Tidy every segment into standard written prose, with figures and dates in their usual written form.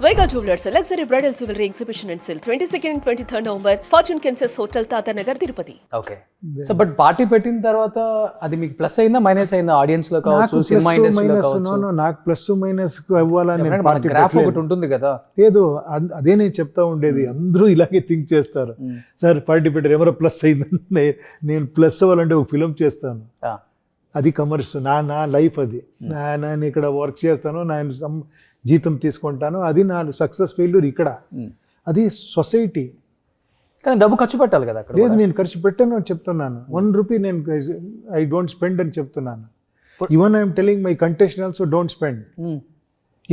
Vega Jewelers, a luxury bridal jewelry exhibition and sale 22nd and 23rd November, Fortune Kansas Hotel, Tata Nagar, Tirupati. Okay so but party పెట్టిన తర్వాత అది మీకు plus అయిందా minus అయిందా audience లో కావచ్చు cinema ఇండస్ట్రీలో కావచ్చు నాకు ప్లస్ మైనస్ అవ్వాలని నేను మన party గ్రాఫ్ పెట్టలేదు. ఒకటి ఉంటుంది కదా లేదు అదే నేను చెప్తా ఉండేది. అందరూ ఇలాగే థింక్ చేస్తారు. సార్ పార్టీ పెట్టారు ఎవరో ప్లస్ అయిందంటే నేను ప్లస్ అవ్వాలంటే ఒక ఫిలిం చేస్తాను. అది కమర్స్ నా లైఫ్ అది. నేను ఇక్కడ వర్క్ చేస్తాను, నేను జీతం తీసుకుంటాను, అది నా సక్సెస్ ఫెయిల్యూర్ ఇక్కడ. అది సొసైటీ. కానీ డబ్బు ఖర్చు పెట్టాలి కదా అక్కడ లేదు నేను ఖర్చు పెట్టాను అని చెప్తున్నాను. ₹1 నేను ఐ డోంట్ స్పెండ్ అని చెప్తున్నాను. Even I'm telling my contestants also don't spend.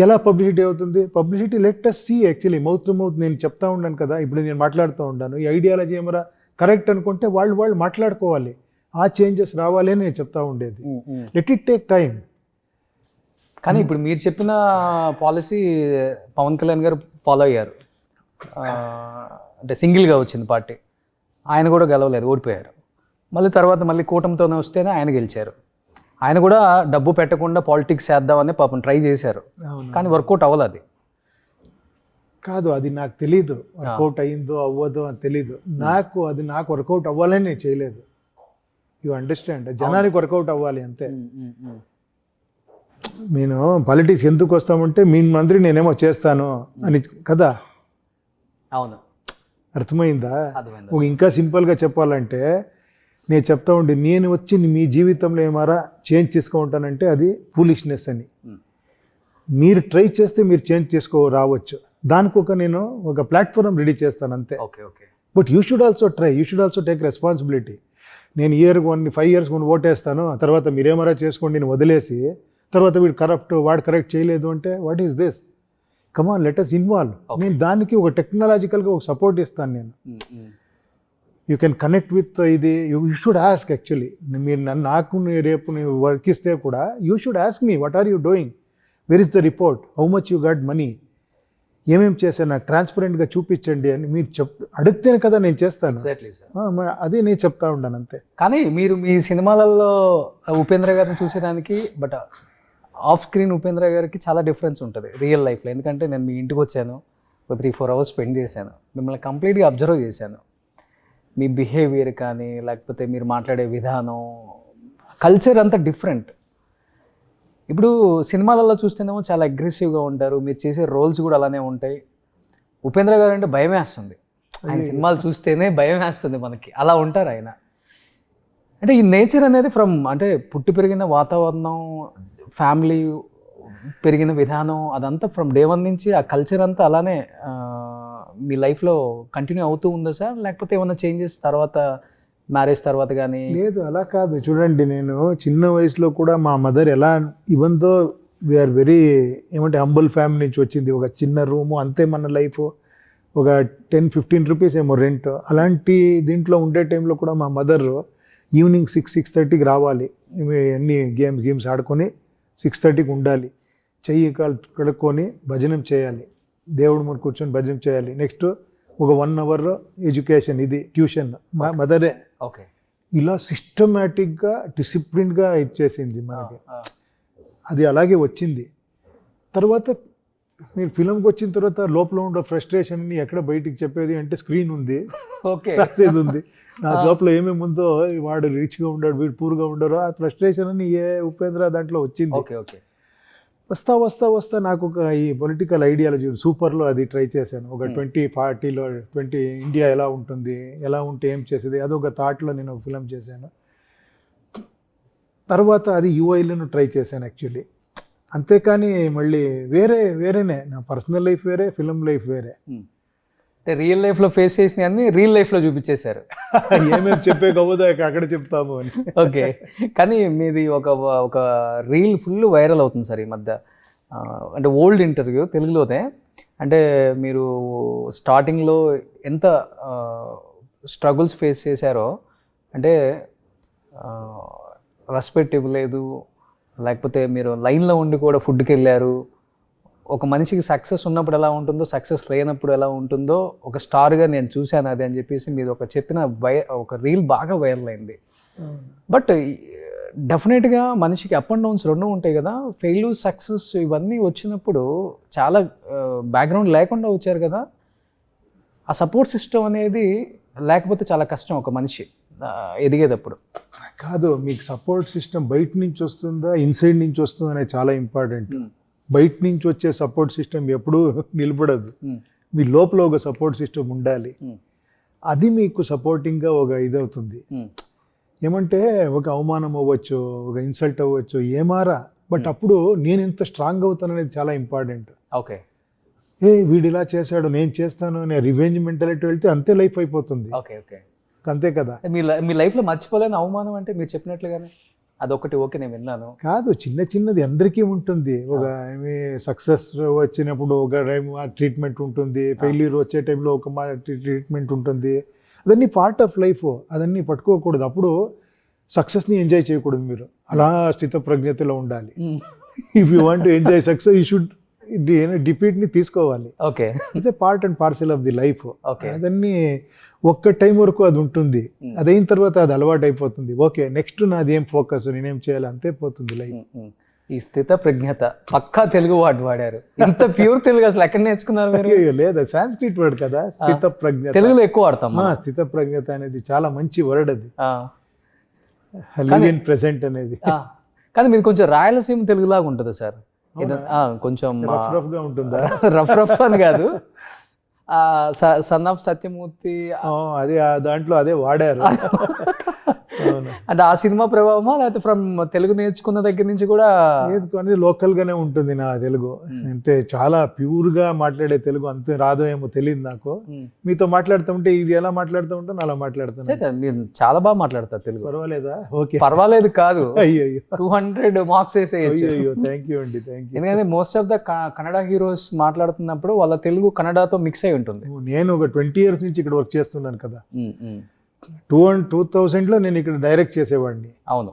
ఎలా పబ్లిసిటీ అవుతుంది? Publicity let us see. Actually mouth to mouth నేను చెప్తా ఉన్నాను కదా, ఇప్పుడు నేను మాట్లాడుతూ ఉన్నాను. ఈ ఐడియాలజీ ఏమరా కరెక్ట్ అనుకుంటే వాళ్ళు మాట్లాడుకోవాలి, ఆ చేంజెస్ రావాలి అని నేను చెప్తా ఉండేది. Let it take time. కానీ ఇప్పుడు మీరు చెప్పిన పాలసీ పవన్ కళ్యాణ్ గారు ఫాలో అయ్యారు. అంటే సింగిల్గా వచ్చింది పార్టీ, ఆయన కూడా గెలవలేదు, ఓడిపోయారు. మళ్ళీ కూటమితోనే వస్తేనే ఆయన గెలిచారు. ఆయన కూడా డబ్బు పెట్టకుండా పాలిటిక్స్ చేద్దామని పాపం ట్రై చేశారు, కానీ వర్కౌట్ అవ్వదు. అది కాదు, అది నాకు తెలీదు. వర్కౌట్ అయ్యిందో అవ్వదో అని తెలీదు నాకు. అది నాకు వర్కౌట్ అవ్వాలని నేను చేయలేదు. You understand? జనానికి వర్కౌట్ అవ్వాలి అంతే. నేను పాలిటిక్స్ ఎందుకు వస్తామంటే మీ మంత్రి నేనేమో చేస్తాను అని కదా. అవును, అర్థమైందా? ఇంకా సింపుల్గా చెప్పాలంటే నేను చెప్తా ఉండి నేను వచ్చి మీ జీవితంలో ఏమారా చేంజ్ చేసుకుంటానంటే అది ఫూలిష్నెస్ అని. మీరు ట్రై చేస్తే మీరు చేంజ్ రావచ్చు. దానికి నేను ఒక ప్లాట్ఫామ్ రెడీ చేస్తాను అంతే. But you should also try, you should also take responsibility. నేను 5 years ఓటేస్తాను, తర్వాత మీరేమరా చేసుకోండి నేను వదిలేసి, తర్వాత వాడు కరెక్ట్ చేయలేదు అంటే what is this? Come on let us involve. నేను దానికి ఒక టెక్నాలజికల్గా ఒక సపోర్ట్ ఇస్తాను. నేను యూ కెన్ కనెక్ట్ విత్ ఇది. You should ask. యాక్చువల్లీ మీరు నాకు రేపు వర్క్ ఇస్తే కూడా you should ask me what are you doing, where is the report, how much you got money, ఏమేమి చేశాను నాకు ట్రాన్స్పరెంట్గా చూపించండి అని మీరు అడిగితేనే కదా నేను చేస్తాను. అదే నేను చెప్తా ఉన్నాను అంతే. కానీ మీరు మీ సినిమాలలో ఉపేంద్ర గారిని చూసేదానికి బట్ ఆఫ్ స్క్రీన్ ఉపేంద్ర గారికి చాలా డిఫరెన్స్ ఉంటుంది రియల్ లైఫ్లో. ఎందుకంటే నేను మీ ఇంటికి వచ్చాను, ఒక 3-4 hours స్పెండ్ చేశాను, మిమ్మల్ని కంప్లీట్గా అబ్జర్వ్ చేశాను. మీ బిహేవియర్ కానీ లేకపోతే మీరు మాట్లాడే విధానం, కల్చర్ అంతా డిఫరెంట్. ఇప్పుడు సినిమాలలో చూస్తేనేమో చాలా అగ్రెసివ్గా ఉంటారు, మీరు చేసే రోల్స్ కూడా అలానే ఉంటాయి. ఉపేంద్ర గారు అంటే భయమే వేస్తుంది, ఆయన సినిమాలు చూస్తేనే భయం వేస్తుంది మనకి. అలా ఉంటారు ఆయన. అంటే ఈ నేచర్ అనేది అంటే పుట్టి పెరిగిన వాతావరణం, ఫ్యామిలీ పెరిగిన విధానం, అదంతా ఫ్రమ్ డే 1 నుంచి ఆ కల్చర్ అంతా అలానే మీ లైఫ్లో కంటిన్యూ అవుతూ ఉందా సార్? లేకపోతే ఏమైనా చేంజెస్ తర్వాత, మ్యారేజ్ తర్వాత కానీ? లేదు, అలా కాదు. చూడండి, నేను చిన్న వయసులో కూడా మా మదర్ ఎలా, even though we're very humble family నుంచి వచ్చింది. ఒక చిన్న రూము అంతే మన లైఫ్, ఒక 10-15 రూపీస్ ఏమో రెంట్. అలాంటి దీంట్లో ఉండే టైంలో కూడా మా మదర్ ఈవినింగ్ 6-6:30కి రావాలి. అన్ని గేమ్స్ ఆడుకొని 6:30కి ఉండాలి. చెయ్యి కడుక్కొని భజనం చేయాలి, దేవుడి ముందు కూర్చొని భజనం చేయాలి. నెక్స్ట్ ఒక 1 hour ఎడ్యుకేషన్, ఇది ట్యూషన్. మా మదరే ఇలా సిస్టమేటిక్గా డిసిప్లిన్గా ఇచ్చేసింది మనకి. అది అలాగే వచ్చింది. తర్వాత మీరు ఫిల్మ్కి వచ్చిన తర్వాత లోపల ఉండే ఫ్రస్ట్రేషన్ని ఎక్కడ బయటికి చెప్పేది అంటే స్క్రీన్ ఉంది, రాసేది ఉంది. నా లోపల ఏమేమి ఉందో, వాడు రిచ్గా ఉన్నాడు, వీడు పూర్గా ఉండరు, ఆ ఫ్రస్ట్రేషన్ అని ఉపేంద్ర దాంట్లో వచ్చింది. వస్తా నాకు ఒక ఈ పొలిటికల్ ఐడియాలజీ సూపర్లో అది ట్రై చేశాను. ఒక 2040లో ఇండియా ఎలా ఉంటుంది, ఎలా ఉంటే ఏం చేసేది, అదొక థాట్లో నేను ఫిల్మ్ చేశాను. తర్వాత అది యూఐలను ట్రై చేశాను యాక్చువల్లీ. అంతేకాని మళ్ళీ వేరేనే. నా పర్సనల్ లైఫ్ వేరే, ఫిల్మ్ లైఫ్ వేరే. రియల్ లైఫ్లో ఫేస్ చేసిన అన్ని రియల్ లైఫ్లో చూపించేశారు. ఏమేమి చెప్పే కవ్వదో అక్కడ చెప్తాము అని. ఓకే, కానీ మీది ఒక రీల్ ఫుల్ వైరల్ అవుతుంది సార్ ఈ మధ్య. అంటే ఓల్డ్ ఇంటర్వ్యూ తెలుగులోనే. అంటే మీరు స్టార్టింగ్లో ఎంత స్ట్రగుల్స్ ఫేస్ చేశారో, అంటే రెస్పెక్ట్ ఇవ్వలేదు, లేకపోతే మీరు లైన్లో ఉండి కూడా ఫుడ్కి వెళ్ళారు. ఒక మనిషికి సక్సెస్ ఉన్నప్పుడు ఎలా ఉంటుందో, సక్సెస్ లేనప్పుడు ఎలా ఉంటుందో ఒక స్టార్గా నేను చూశాను అది అని చెప్పేసి మీరు చెప్పిన ఒక రీల్ బాగా వైరల్ అయింది. బట్ డెఫినెట్గా మనిషికి అప్ అండ్ డౌన్స్ రెండు ఉంటాయి కదా, ఫెయిల్యూర్ సక్సెస్ ఇవన్నీ వచ్చినప్పుడు చాలా బ్యాక్గ్రౌండ్ లేకుండా వచ్చారు కదా, ఆ సపోర్ట్ సిస్టమ్ అనేది లేకపోతే చాలా కష్టం ఒక మనిషి ఎదిగేటప్పుడు. కాదు, మీకు సపోర్ట్ సిస్టమ్ బయట నుంచి వస్తుందా ఇన్సైడ్ నుంచి వస్తుందా అనేది చాలా ఇంపార్టెంట్. బయట నుంచి వచ్చే సపోర్ట్ సిస్టమ్ ఎప్పుడూ నిలబడదు, మీ లోపల ఒక సపోర్ట్ సిస్టమ్ ఉండాలి. అది మీకు సపోర్టింగ్గా ఒక ఇదవుతుంది. ఏమంటే ఒక అవమానం అవ్వచ్చు, ఒక ఇన్సల్ట్ అవ్వచ్చు, ఏమారా, బట్ అప్పుడు నేను ఎంత స్ట్రాంగ్ అవుతాను అనేది చాలా ఇంపార్టెంట్. ఓకే, వీడు ఇలా చేశాడు నేను చేస్తాను అనే రివెంజ్ మెంటాలిటీ వెళ్తే అంతే లైఫ్ అయిపోతుంది. ఓకే ఓకే, అంతే కదా. మీ లైఫ్లో మర్చిపోలేని అవమానం అంటే మీరు చెప్పినట్లుగానే అదొకటి. ఓకే, నేను విన్నాను. కాదు, చిన్న చిన్నది అందరికీ ఉంటుంది. ఒక సక్సెస్ వచ్చినప్పుడు ఒక ట్రీట్మెంట్ ఉంటుంది, ఫెయిల్యూర్ వచ్చే టైంలో ఒక ట్రీట్మెంట్ ఉంటుంది. అదన్నీ పార్ట్ ఆఫ్ లైఫ్, అదన్నీ పట్టుకోకూడదు. అప్పుడు సక్సెస్ని ఎంజాయ్ చేయకూడదు, మీరు అలా స్థితప్రజ్ఞతలో ఉండాలి. If you want to enjoy success you should డిఫీట్ని తీసుకోవాలి. ఓకే, అయితే part and parcel of the life. Okay, అదన్నీ ఒక్క టైం వరకు అది ఉంటుంది, అదైన తర్వాత అది అలవాటు అయిపోతుంది. ఓకే, నెక్స్ట్ నాది ఏం ఫోకస్, నేనేం చేయాలి, అంతే పోతుంది లైఫ్. ఈ స్థిత ప్రజ్ఞత పక్కా తెలుగు వర్డ్ వాడారు. ఇంత ప్యూర్ తెలుగు అసలు ఎక్కడ నేర్చుకున్నారు మీరు? లేదా సాంస్క్రిట్ వర్డ్ కదా స్థిత ప్రజ్ఞత, తెలుగులో ఎక్కువ వాడతాం. స్థిత ప్రజ్ఞత అనేది చాలా మంచి వర్డ్, అది లివ్ ఇన్ ప్రెసెంట్ అనేది. కానీ మీరు కొంచెం రాయలసీమ తెలుగులాగా ఉంటుంది సార్, కొంచెం రఫ్ గా ఉంటుందా? రఫ్ అని కాదు, సన్ ఆఫ్ సత్యమూర్తి అదే దాంట్లో అదే వాడారు. అంటే ఆ సినిమా ప్రభావమా, లేకపోతే ఫ్రమ్ తెలుగు నేర్చుకున్న దగ్గర నుంచి కూడా? లేదు, లోకల్ గానే ఉంటుంది నా తెలుగు. అంటే చాలా ప్యూర్ గా మాట్లాడే తెలుగు అంతే రాదో ఏమో తెలియదు నాకు. మీతో మాట్లాడుతుంటే ఇది ఎలా మాట్లాడుతూ ఉంటాను అలా మాట్లాడుతాను. మీరు చాలా బాగా మాట్లాడతారు తెలుగు. పర్వాలేదా? ఓకే, పర్వాలేదు కాదు, అయ్యో 200 మార్క్స్ వేసేయచ్చు. అయ్యో, థ్యాంక్ యూ అండి, థ్యాంక్ యూ. ఎందుకంటే most of the Kannada heroes మాట్లాడుతున్నప్పుడు వాళ్ళ తెలుగు కన్నడతో మిక్స్ అయి ఉంటుంది. నేను ఒక 20 years నుంచి ఇక్కడ వర్క్ చేస్తున్నాను కదా. 2000లో నేను ఇక్కడ డైరెక్ట్ చేసేవాడిని. అవును,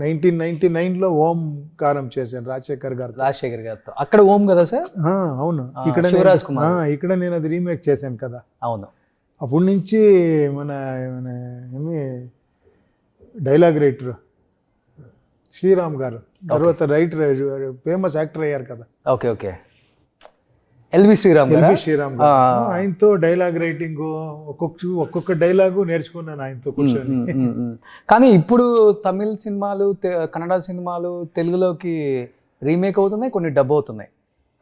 1999లో ఓం కారం చేశాను రాజశేఖర్ గారితో. అక్కడ ఓం కదా సార్? అవును, ఇక్కడ నేను అది రీమేక్ చేశాను కదా. అవును, అప్పటి నుంచి మన డైలాగ్ రైటర్ శ్రీరామ్ గారు, తర్వాత రైటర్ ఫేమస్ యాక్టర్ అయ్యారు కదా. ఓకే ఓకే, ఎల్వి శ్రీరామ్ గారు, ఆయనతో డైలాగ్ రైటింగ్ ఒక్కొక్క డైలాగు నేర్చుకున్నాను ఆయనతో కూర్చొని. కానీ ఇప్పుడు తమిళ సినిమాలు, కన్నడ సినిమాలు తెలుగులోకి రీమేక్ అవుతున్నాయి, కొన్ని డబ్ అవుతున్నాయి.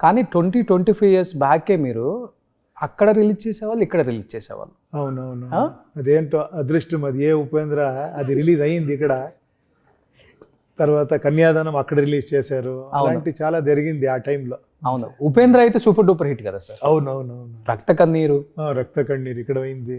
కానీ 20-25 years బ్యాకే మీరు అక్కడ రిలీజ్ చేసేవాళ్ళు, ఇక్కడ రిలీజ్ చేసేవాళ్ళు. అవునవును, అదేంటో అదృష్టం అది. ఉపేంద్ర అది రిలీజ్ అయ్యింది ఇక్కడ, తర్వాత కన్యాదానం అక్కడ రిలీజ్ చేశారు. అలాంటి చాలా జరిగింది ఆ టైంలో. అవును, ఉపేంద్ర అయితే సూపర్ డూపర్ హిట్ కదా సార్. అవునవునవును, రక్త కన్నీరు ఇక్కడ అయింది.